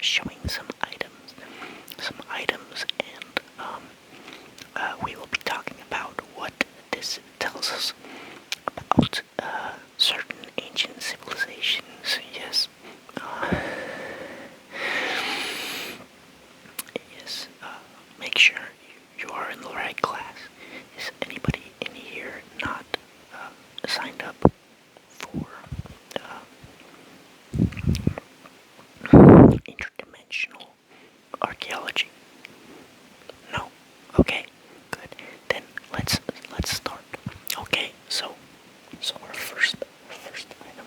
showing some items, and we will be talking about what this tells us about certain ancient civilizations. Yes. Yes. Make sure you are in the right class. Is anybody in here not signed up for interdimensional archaeology? No? Okay, good. Then let's start. Okay, so our first item.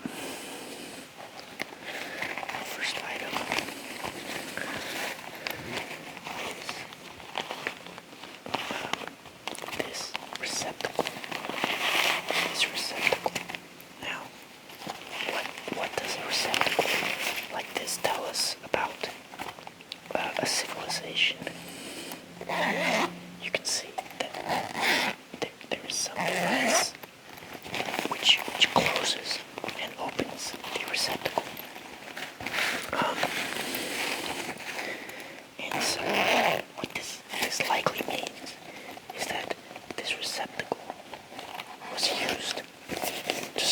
Is this receptacle. Now, what does a receptacle like this tell us about a civilization? You can see that there is some device which closes and opens the receptacle. And so what this likely means is that this receptacle was used to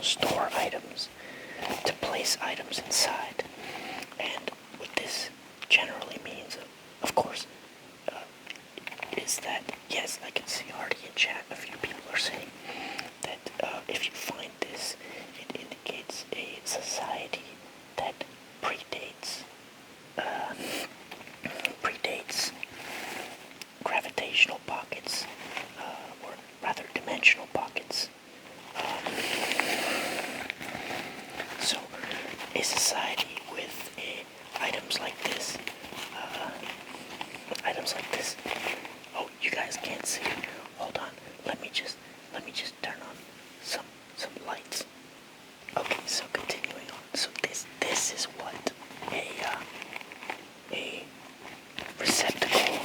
store items, to place items inside. And what this generally means, of course, is that, yes, I can see already in chat a few people are saying that if you find this, it indicates a society that predates gravitational pockets, or rather dimensional pockets. So a society with items like this, oh, you guys can't see it. Hold on, let me just turn on some lights. Okay, so continuing on. So this is what a receptacle,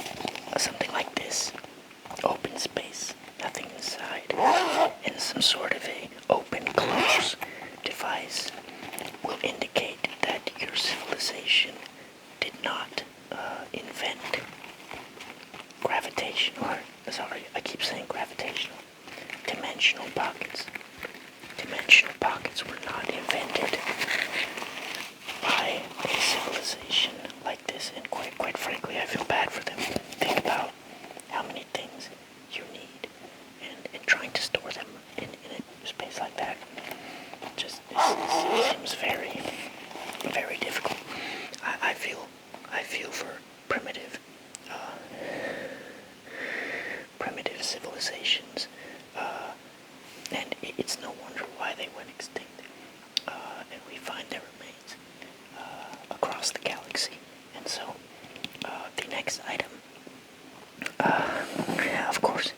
something like this, open space, nothing inside, and some sort of a open-close device will indicate that your civilization did not invent I keep saying gravitational, dimensional pockets. Dimensional pockets were not invented by a civilization like this, and quite frankly, I feel bad for them. Think about how many things you need, and trying to store them in a space like that. Just this seems very, very difficult. I feel for primitive civilizations, and it's no wonder why they went extinct. And we find their remains across the galaxy. And so, the next item, of course,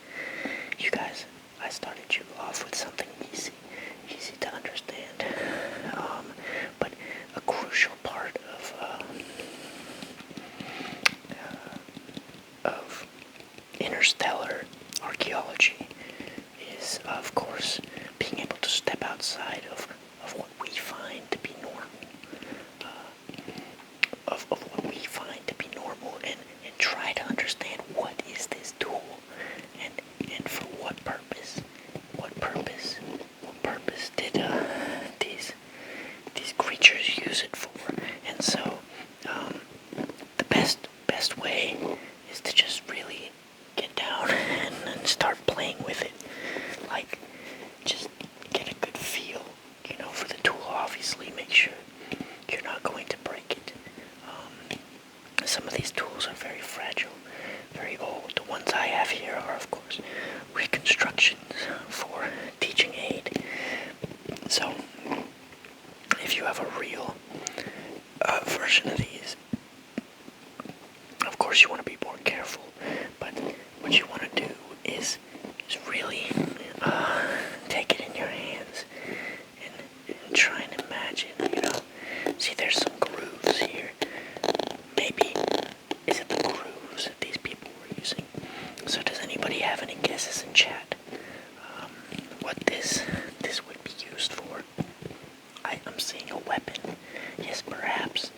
you guys, I started you off with something easy to understand, but a crucial part of interstellar archaeology is, of course, being able to step outside of what we find to be normal, of what we find to be normal, and try to understand what is this tool, and for what purpose. What purpose did these creatures use it for? And so, the best way is to just really get down and start playing with it. Like, just get a good feel, for the tool. Obviously, make sure you're not going to break it. Some of these tools are very fragile, very old. The ones I have here are, of course, reconstructions for teaching aid. So, if you have a real version of these, of course you want to be more careful, but what you want to do is really take it in your hands and try and imagine, see, there's some grooves here. Maybe, is it the grooves that these people were using? So does anybody have any guesses in chat what this would be used for? I'm seeing a weapon. Yes, perhaps.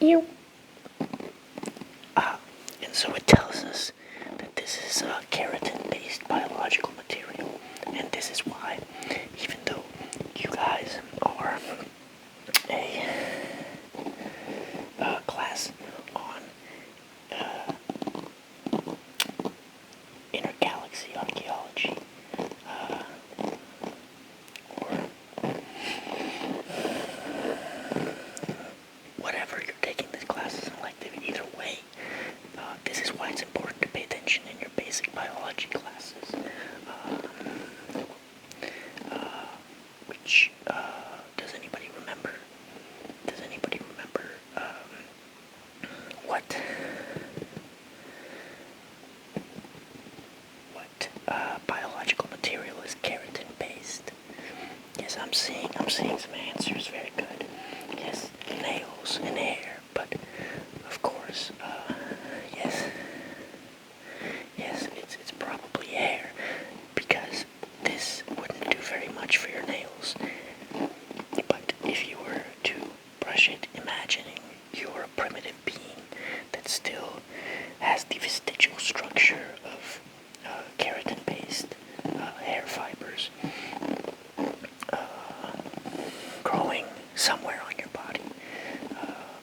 You. And so it tells us that this is a keratin-based biological material, and this is why, even though you guys are a class on intergalaxy archaeology, or whatever you're taking this class as an elective, either way, this is why it's important to pay attention in your basic biology classes, which, does anybody remember? Does anybody remember, what biological material is keratin-based? Yes, I'm seeing some answers. Very good. Yes, nails and hair, but of course, yes, it's probably hair, because this wouldn't do very much for your nails. But if you were to brush it, imagining you're a primitive being that still has the vestigial structure of keratin-based hair fibers growing somewhere on your body,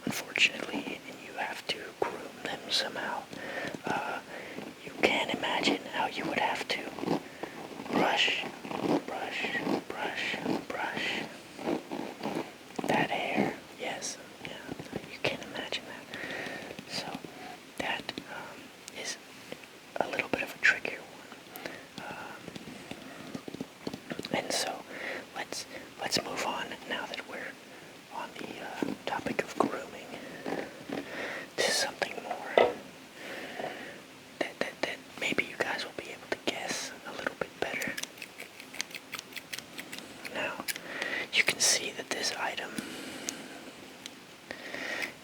unfortunately, and you have to groom them somehow. You can imagine how you would have to brush that hair. Yes, yeah, you can imagine that. So that is a little bit of a trickier one. And so let's move on, now that we're on the topic of grooming, to something more that maybe you guys will be able to guess a little bit better. Now, you can see that this item,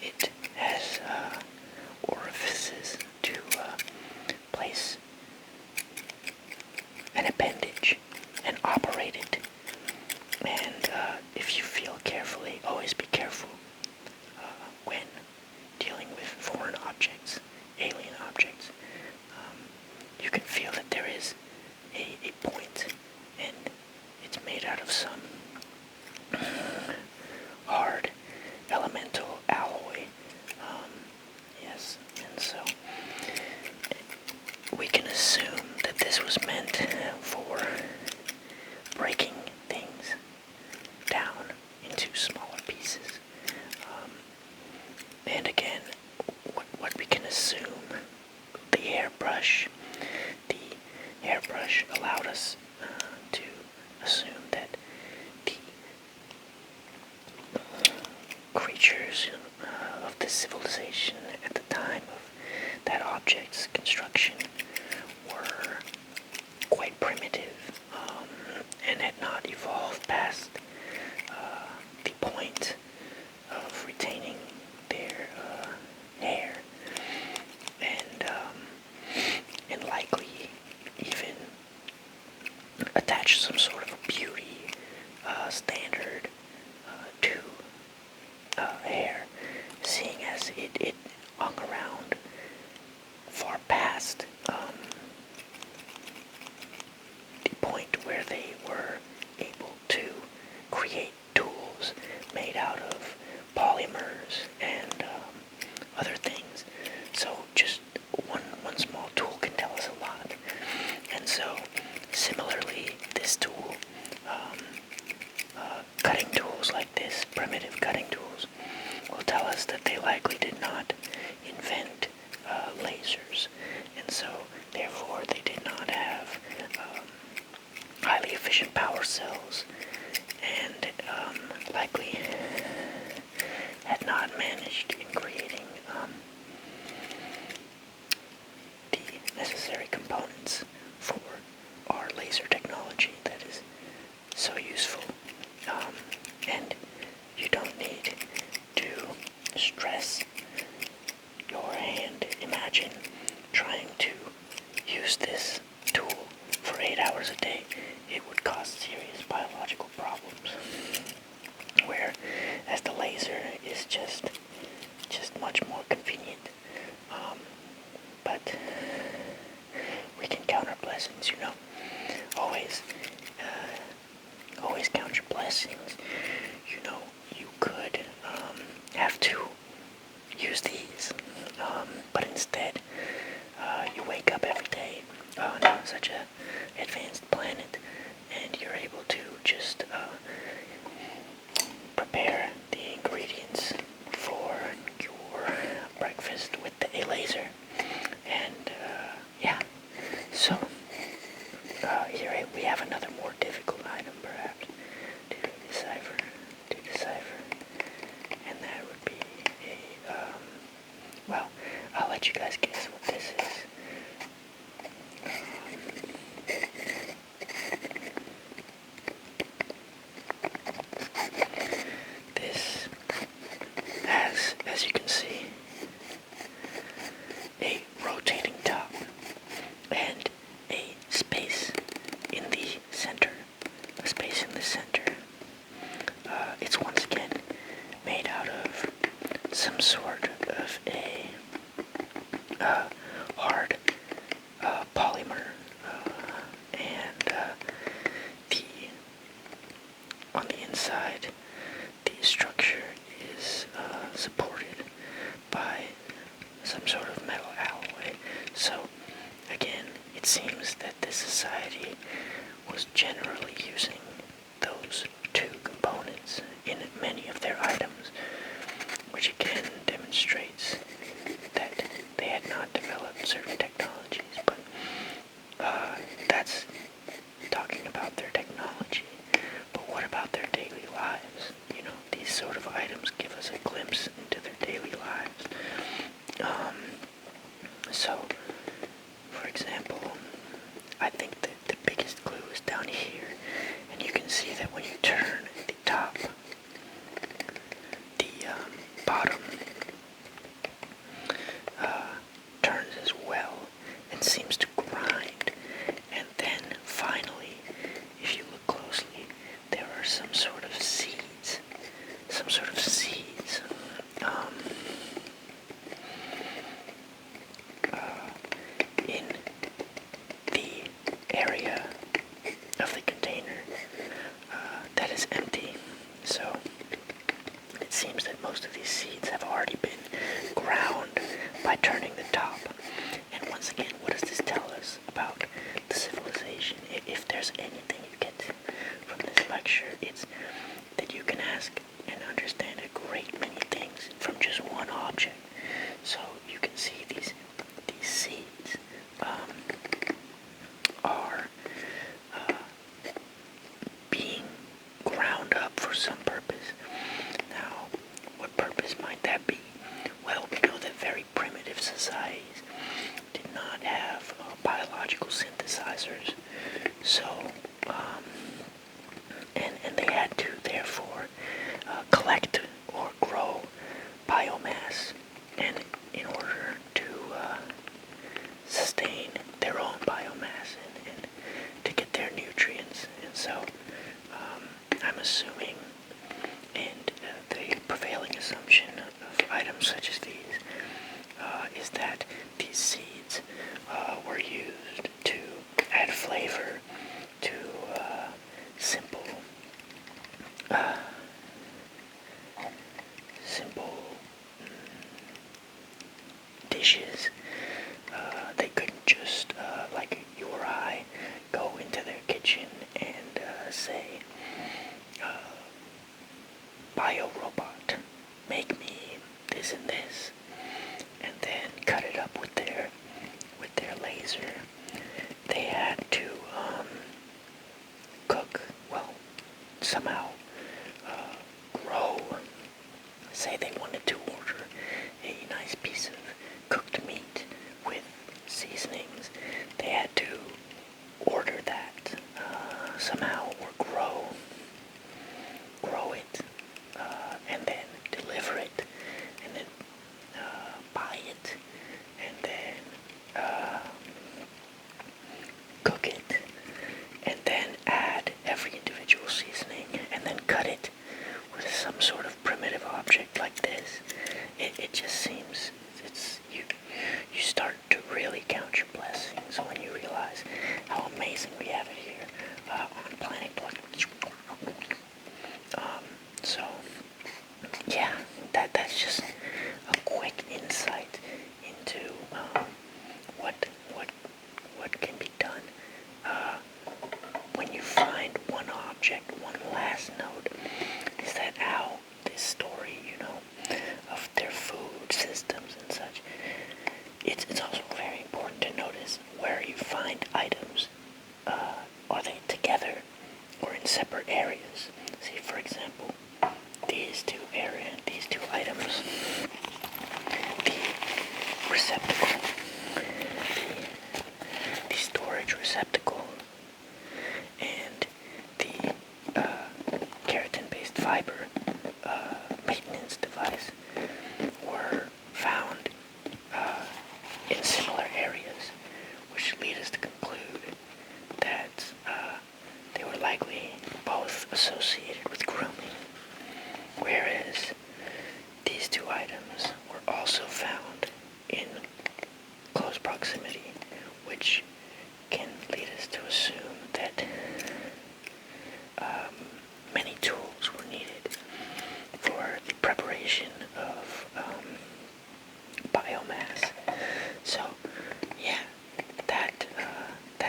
it has orifices to place an appendage and operate it. And if you feel carefully, always be careful when dealing with foreign objects, alien objects. You can feel that there is a point, and it's made out of some hard elemental alloy. Yes, and so we can assume that this was meant for breaking things down into smaller pieces. And again, what we can assume, the hairbrush allowed us to assume that the creatures of this civilization at the time of that object's construction were quite primitive, and had not evolved past the point of retaining their hair, and likely even attach some sort of a beauty standard to hair, seeing as it hung around far past the point where they were able to create tools made out of polymers and other things. So just one small tool can tell us a lot. And so similarly, this tool, cutting tools like this, primitive cutting tools, will tell us that they likely did not invent lasers, and so therefore they did not have highly efficient power cells, and likely had not managed in creating the necessary components for our laser technology that is so useful. And you don't need to stress your hand. Imagine trying to use this tool for 8 hours a day. It would cause serious biological problems. Where, as the laser is just some sort of a hard polymer, and the on the inside, the structure is supported by some sort of metal alloy. So again, it seems that this society was generally using those two components in many of their items, which again demonstrates that they had not developed certain technologies. But that's talking about their technology. But what about their daily lives? You know, these sort of items give us a glimpse into their daily lives. So, for example, I think that the biggest clue is down here, and you can see that when you turn the top, the bottom turns as well and seems to grind. And then finally, if you look closely, there are some sort of seeds. In the area of the container that is empty. So it seems that most of these seeds have already been ground by turning the top. And once again, what does this tell us about the civilization? If there's anything you get from this lecture, it's that you can ask and understand a great many things from just one object. So you can see these seeds are being ground up for some purpose. Now, what purpose might that be? Well, we know that very primitive societies did not have biological synthesizers, so and they had to therefore collect or grow biomass, and in order to sustain their own biomass and to get their nutrients. And so I'm assuming, and the prevailing assumption of items such as these is that these seeds were used to add flavor to simple dishes. They couldn't just, like you or I, go into their kitchen and say, bio-robot, make me this and this, and then cut it up with their laser. They had to cook, well, somehow grow. Say they wanted to order a nice piece of cooked meat with seasonings. They had to order that somehow, or grow it, and then deliver it, and then buy it, and then cook it, and then add every individual seasoning, and then cut it with some sort of primitive object like this. It just seems, you start to really count your blessings when you realize how amazing we have it here on planet Blood. So yeah, that's just a quick insight into what can be done when you find one object. One last note is that how this story, of their food systems and such, it's also very important to notice where you find items. Are they together or in separate areas? See, for example, these two items, the receptacle, the storage receptacle, and the keratin-based fiber maintenance device were found in similar areas, which lead us to conclude that they were likely both associated with grooming, whereas these two items items were also found in close proximity, which can lead us to assume that many tools were needed for the preparation of biomass. So, yeah, that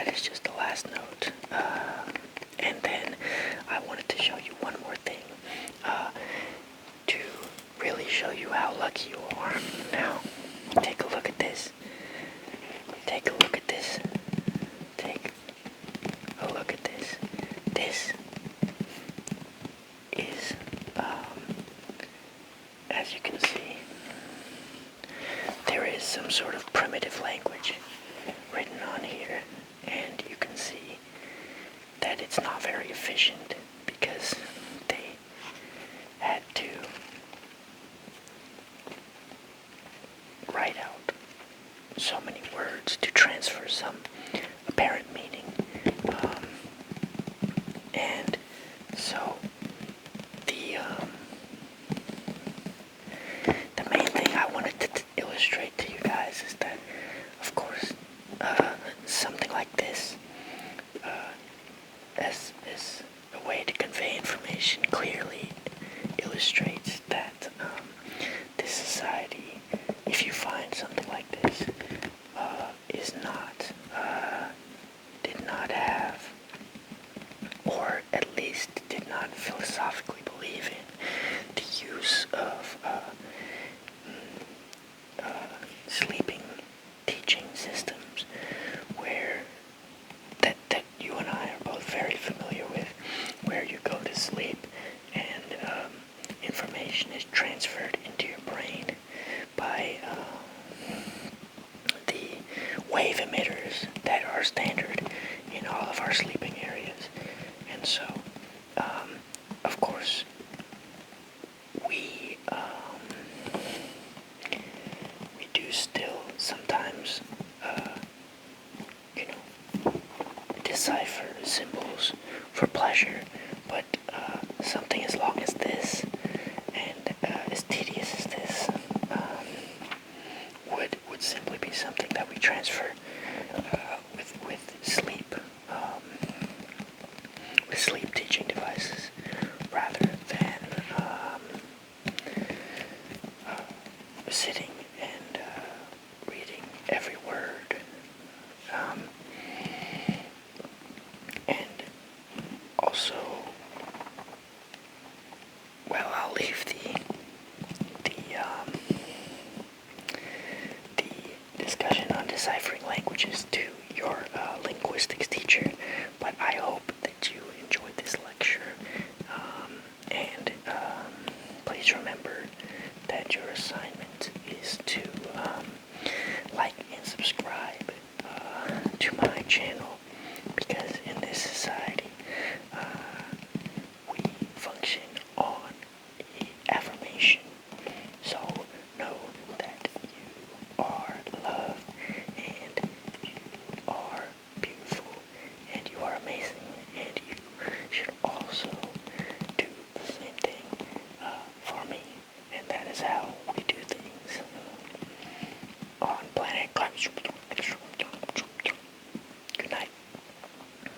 is just the last note. And then I wanted to show you one more thing to really show you how lucky you are. Now, take a look at this. Take a look at this. Take a look at this. This is, as you can see, there is some sort of primitive language written on here, and you can see that it's not very efficient because they had to write out so many words to transfer some apparent meaning. And so the main thing I wanted to illustrate to you guys is that, of course, something like this, as a way to convey information, clearly illustrates that this society, if you find something like this, is not, did not have, or at least did not philosophically believe in, the use of sleeping teaching systems, where that you and I are both very familiar with, where you go to sleep and information is transferred into your brain by the wave emitters that are standard in all of our sleeping areas. And so, of course, we do still sometimes, decipher symbols for pleasure, but something as long as this and as tedious as this would simply be something that we transfer with sleep teaching devices, rather than sitting and reading every word. And also, well, I'll leave the discussion on deciphering languages to your linguistics teacher, but I hope that you enjoyed this lecture, and please remember that your assignment is to like and subscribe to my channel, because in this society